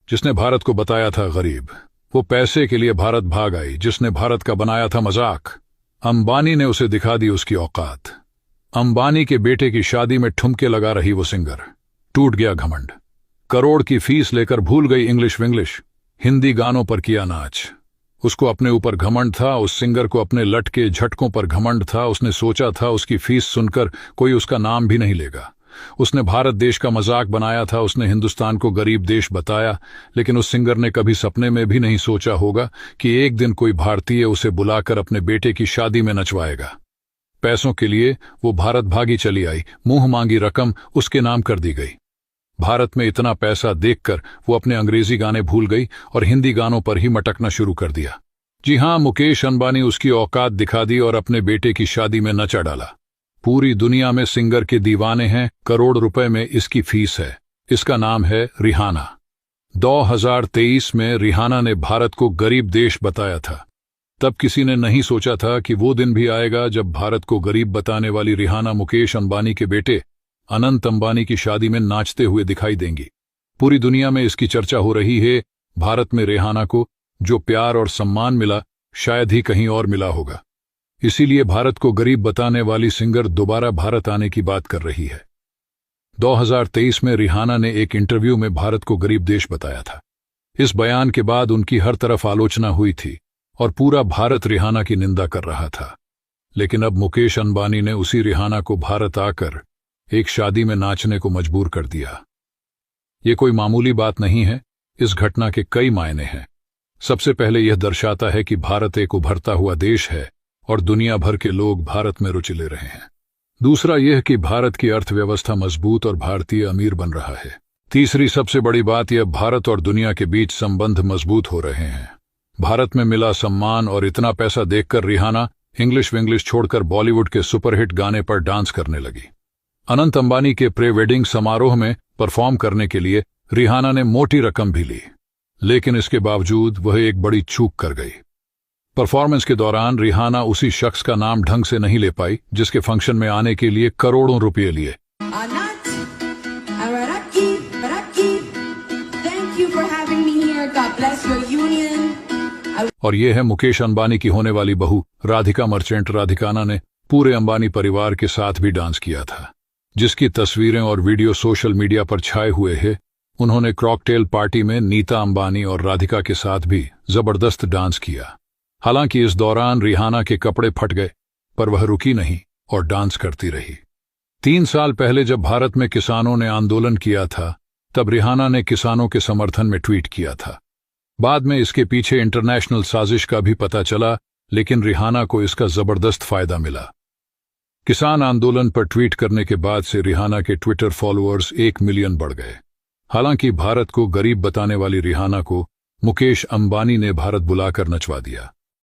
जिसने भारत को बताया था गरीब। वो पैसे के लिए भारत भाग आई, जिसने भारत का बनाया था मजाक। अंबानी ने उसे दिखा दी उसकी औकात। अंबानी के बेटे की शादी में ठुमके लगा रही वो सिंगर। टूट गया घमंड। करोड़ की फीस लेकर भूल गई इंग्लिश विंग्लिश। हिंदी गानों पर किया नाच। उसको अपने ऊपर घमंड था, उस सिंगर को अपने लटके झटकों पर घमंड था। उसने सोचा था उसकी फीस सुनकर कोई उसका नाम भी नहीं लेगा। उसने भारत देश का मजाक बनाया था, उसने हिंदुस्तान को गरीब देश बताया। लेकिन उस सिंगर ने कभी सपने में भी नहीं सोचा होगा कि एक दिन कोई भारतीय उसे बुलाकर अपने बेटे की शादी में नचवाएगा। पैसों के लिए वो भारत भागी चली आई। मुंह मांगी रकम उसके नाम कर दी गई। भारत में इतना पैसा देखकर वो अपने अंग्रेजी गाने भूल गई और हिंदी गानों पर ही मटकना शुरू कर दिया। जी हां, मुकेश अंबानी उसकी औकात दिखा दी और अपने बेटे की शादी में नचा डाला। पूरी दुनिया में सिंगर के दीवाने हैं। करोड़ रुपए में इसकी फीस है। इसका नाम है रिहाना। 2023 में रिहाना ने भारत को गरीब देश बताया था। तब किसी ने नहीं सोचा था कि वो दिन भी आएगा जब भारत को गरीब बताने वाली रिहाना मुकेश अंबानी के बेटे अनंत अंबानी की शादी में नाचते हुए दिखाई देंगी। पूरी दुनिया में इसकी चर्चा हो रही है। भारत में रिहाना को जो प्यार और सम्मान मिला, शायद ही कहीं और मिला होगा। इसीलिए भारत को गरीब बताने वाली सिंगर दोबारा भारत आने की बात कर रही है। 2023 में रिहाना ने एक इंटरव्यू में भारत को गरीब देश बताया था। इस बयान के बाद उनकी हर तरफ आलोचना हुई थी और पूरा भारत रिहाना की निंदा कर रहा था। लेकिन अब मुकेश अंबानी ने उसी रिहाना को भारत आकर एक शादी में नाचने को मजबूर कर दिया। ये कोई मामूली बात नहीं है। इस घटना के कई मायने हैं। सबसे पहले यह दर्शाता है कि भारत एक उभरता हुआ देश है और दुनिया भर के लोग भारत में रुचि ले रहे हैं। दूसरा यह कि भारत की अर्थव्यवस्था मजबूत और भारतीय अमीर बन रहा है। तीसरी सबसे बड़ी बात यह, भारत और दुनिया के बीच संबंध मजबूत हो रहे हैं। भारत में मिला सम्मान और इतना पैसा देखकर रिहाना इंग्लिश विंग्लिश छोड़कर बॉलीवुड के सुपरहिट गाने पर डांस करने लगी। अनंत अंबानी के प्री वेडिंग समारोह में परफॉर्म करने के लिए रिहाना ने मोटी रकम भी ली, लेकिन इसके बावजूद वह एक बड़ी चूक कर गई। परफॉर्मेंस के दौरान रिहाना उसी शख्स का नाम ढंग से नहीं ले पाई जिसके फंक्शन में आने के लिए करोड़ों रुपए लिए। और यह है मुकेश अंबानी की होने वाली बहू राधिका मर्चेंट। राधिकाना ने पूरे अंबानी परिवार के साथ भी डांस किया था, जिसकी तस्वीरें और वीडियो सोशल मीडिया पर छाए हुए हैं। उन्होंने कॉकटेल पार्टी में नीता अंबानी और राधिका के साथ भी जबरदस्त डांस किया। हालांकि इस दौरान रिहाना के कपड़े फट गए, पर वह रुकी नहीं और डांस करती रही। 3 साल पहले जब भारत में किसानों ने आंदोलन किया था, तब रिहाना ने किसानों के समर्थन में ट्वीट किया था। बाद में इसके पीछे इंटरनेशनल साजिश का भी पता चला, लेकिन रिहाना को इसका जबरदस्त फायदा मिला। किसान आंदोलन पर ट्वीट करने के बाद से रिहाना के ट्विटर फॉलोअर्स 1 मिलियन बढ़ गए। हालांकि भारत को गरीब बताने वाली रिहाना को मुकेश अंबानी ने भारत बुलाकर नचवा दिया।